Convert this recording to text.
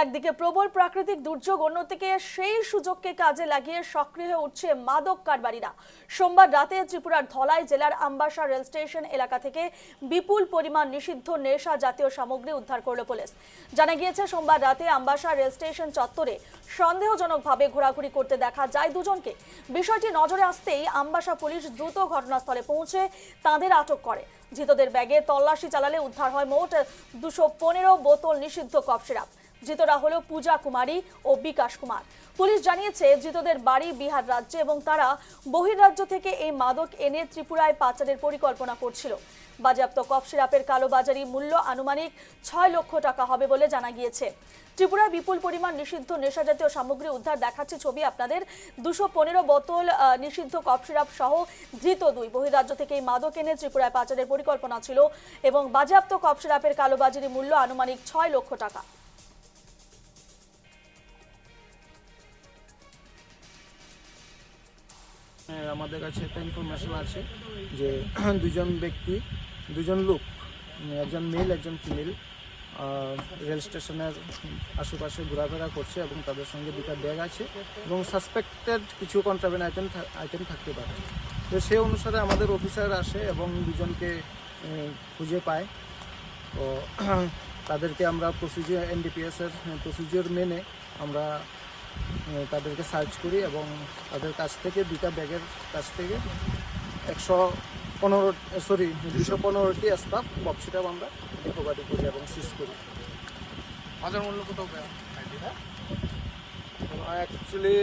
একদিকে প্রবল প্রাকৃতিক দুর্যোগ, অন্যদিকে সেই সুযোগকে কাজে লাগিয়ে সক্রিয় হয়ে উঠছে মাদক কারবারিরা। সোমবার রাতে ত্রিপুরার ধলাই জেলার আমবাসা রেল স্টেশন এলাকা থেকে বিপুল পরিমাণ নিষিদ্ধ নেশা জাতীয় সামগ্রী উদ্ধার করল পুলিশ। জানা গিয়েছে, সোমবার রাতে আমবাসা রেল স্টেশন চত্বরে সন্দেহজনকভাবে ঘোরাঘুরি করতে দেখা যায় দুজনকে। বিষয়টি নজরে আসতেই আমবাসা পুলিশ দ্রুত ঘটনাস্থলে পৌঁছে তাদের আটক করে। ধৃতদের ব্যাগে তল্লাশি চালালে উদ্ধার হয় মোট 215 বোতল নিষিদ্ধ কফ সিরাপ। ধৃতরা হলো পূজা কুমারী ও বিকাশ কুমার। পুলিশ জানিয়েছে, ধৃতদের বাড়ি বিহার রাজ্যে এবং তারা বহির্রাজ্য থেকে এই মাদক এনে ত্রিপুরায় পাচারের পরিকল্পনা করছিল। বাজেয়াপ্ত কফ সিরাপের কালোবাজারি মূল্য আনুমানিক 6 লক্ষ টাকা হবে বলে জানা গিয়েছে। ত্রিপুরায় বিপুল পরিমাণ নিষিদ্ধ নেশাজাতীয় সামগ্রী উদ্ধার দেখাচ্ছে ছবি আপনাদের। 215 বোতল নিষিদ্ধ কফ সিরাপ সহ ধৃত 2 বহির্রাজ্য থেকে এই মাদক এনে ত্রিপুরায় পাচারের পরিকল্পনা ছিল এবং বাজেয়াপ্ত কফ সিরাপের কালোবাজারি মূল্য আনুমানিক 6 লক্ষ টাকা। আমাদের কাছে একটা ইনফরমেশন আছে যে দুজন লোক, একজন মেল একজন ফিমেল, রেল স্টেশনের আশেপাশে ঘোরাফেরা করছে এবং তাদের সঙ্গে 2টা ব্যাগ আছে এবং সাসপেক্টেড কিছু কন্ট্রাব্যান্ড আইটেম থাকতে পারে। তো সেই অনুসারে আমাদের অফিসার আসে এবং দুজনকে খুঁজে পায়। তো তাদেরকে আমরা এনডিপিএসের প্রসিজিওর মেনে আমরা তাদেরকে সার্চ করি এবং তাদের কাছ থেকে 2টা ব্যাগের কাছ থেকে 215টি স্টাফ কফ সিরাপ আমরা রিকভারি করি এবং সিজ করি। বাজার মূল্য কত? অ্যাকচুয়ালি